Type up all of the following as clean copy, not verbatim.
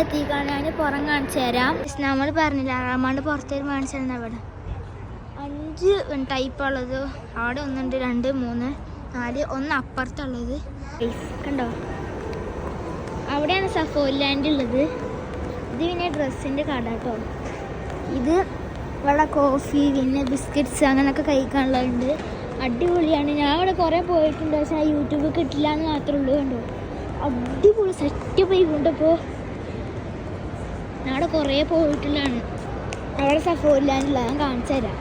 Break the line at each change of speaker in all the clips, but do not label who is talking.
എത്തിക്കാണ്. ഞാൻ പുറം കാണിച്ചു തരാം. നമ്മൾ പറഞ്ഞില്ല റഹ്മാൻ്റെ പുറത്തേക്ക് കാണിച്ചു തരുന്ന അവിടെ 5 ടൈപ്പുള്ളത്. അവിടെ 1 2 3 4 1 അപ്പുറത്തുള്ളത് കണ്ടോ. അവിടെയാണ് സഫോരി ലാൻഡ് ഉള്ളത്. ഇത് പിന്നെ ഡ്രസ്സിൻ്റെ കട കേട്ടോ. ഇത് ഇവിടെ കോഫി പിന്നെ ബിസ്ക്കറ്റ്സ് അങ്ങനെയൊക്കെ കഴിക്കാനുള്ളതുണ്ട്. അടിപൊളിയാണ്. ഞാൻ ഇവിടെ കുറേ പോയിട്ടുണ്ട്. പക്ഷേ യൂട്യൂബിൽ കിട്ടില്ല എന്ന് മാത്രമേ ഉള്ളൂ. കണ്ടോ അടിപൊളി സെറ്റപ്പ് ആയിക്കൊണ്ട്. അപ്പോൾ ഞാൻ അവിടെ കുറേ പോയിട്ടുള്ളതാണ്. അവിടെ സഫോരി ലാൻഡില്ല, ഞാൻ കാണിച്ചു തരാം.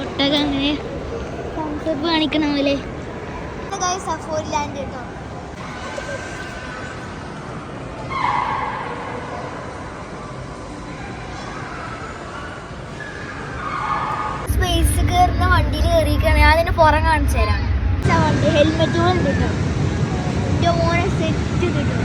ഒട്ടക അങ്ങനെ കൺസെപ്റ്റ് കാണിക്കണ പോലെ സഫോരി ലാൻഡ് കേട്ടോ. സ്പേസ് കയറുന്ന വണ്ടിയിൽ കയറിയിരിക്കുകയാണ്. ഞാൻ അതിന് പുറം കാണിച്ചു തരാം. വണ്ടി ഹെൽമെറ്റുകൾ ഉണ്ട് കേട്ടോ. എൻ്റെ മോനെ സെറ്റ് കിട്ടും.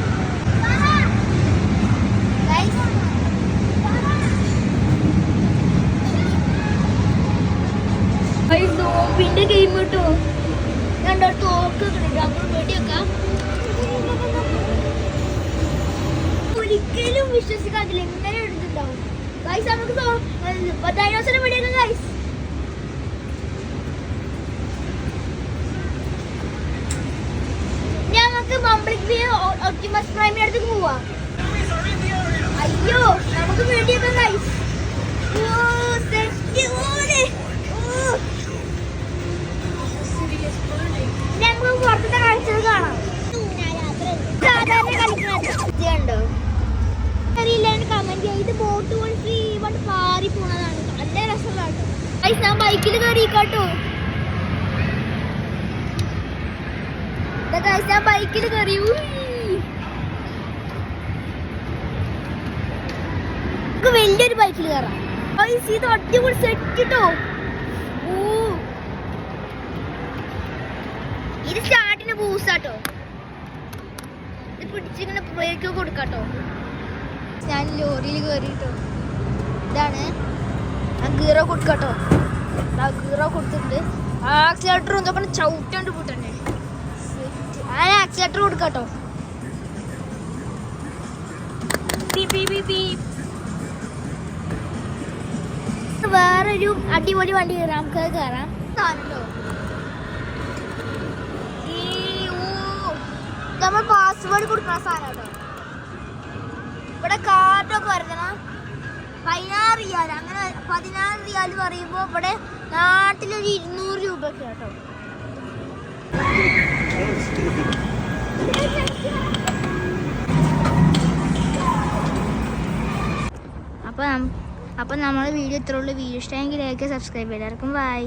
നോമ്പിന്റെ ഗെയിം കിട്ടോ. കണ്ടോ തോക്ക് വെടിവെക്കാം. ഒരിക്കലും വിശ്വസിക്കാതില്ല എങ്ങനെ എടുത്തിട്ടുണ്ടാവും. ഗൈസ് നമുക്ക് ഡൈനോസറിനെ വെടിവെക്കാം ഗൈസ്. ഞങ്ങൾക്ക് ബംബ്ലിബി ഒപ്റ്റിമസ് പ്രൈമിന്റെ അടുത്ത് പോവാം. അയ്യോ നമുക്ക് വെടിവെക്കാം ഗൈസ്. പുറത്തെ കാഴ്ചകൾ കാണാം. സാധാരണ കളിക്കണോ അറിയില്ല. കമന്റ് ചെയ്യാം. ഇത് ബോട്ട് കൊണ്ട് ഇവിടെ പാറി പോണതാണ്. നല്ല രസമുള്ള കേട്ടോ. ഞാൻ ബൈക്കിൽ കയറിക്കാട്ടോ. ഞാൻ ബൈക്കിൽ കയറി. വലിയൊരു ബൈക്കിൽ കയറാം. ഇത് അടിപൊളി സെറ്റ് കിട്ടോ. ഇത് സ്റ്റാർട്ടിന് ബൂസാട്ടോ. ഇത് പിടിച്ചിങ്ങനെ ബ്രേക്ക് കൊടുക്കാട്ടോ. ഞാൻ ലോറിയിൽ കയറിട്ടോ. ഇതാണ് ഗീറോ കൊടുക്കാട്ടോ. ഗീറോ കൊടുത്തിട്ടുണ്ട്. ആക്സിലേറ്റർ ഒന്നൊക്കെ ചവിട്ടാണ്ട് പോട്ടെ. ഞാൻ ആക്സിലേറ്റർ കൊടുക്കാട്ടോ. വേറൊരു അടിപൊളി വണ്ടി കയറാം. നമുക്ക് കയറാം. സാധനോ നമ്മൾ പാസ്വേഡ് കൊടുക്കുന്ന സാധനം കേട്ടോ. ഇവിടെ കാർഡൊക്കെ വരുന്ന 16 റിയാൽ. അങ്ങനെ 16 റിയാൽ പറയുമ്പോൾ ഇവിടെ നാട്ടിലൊരു 200 രൂപയൊക്കെ കേട്ടോ. അപ്പോൾ നമ്മൾ വീഡിയോ ഇത്രയുള്ള. വീഡിയോ ഇഷ്ടമെങ്കിൽ ലൈക്ക് സബ്സ്ക്രൈബ് ചെയ്തായിരിക്കും. ബൈ.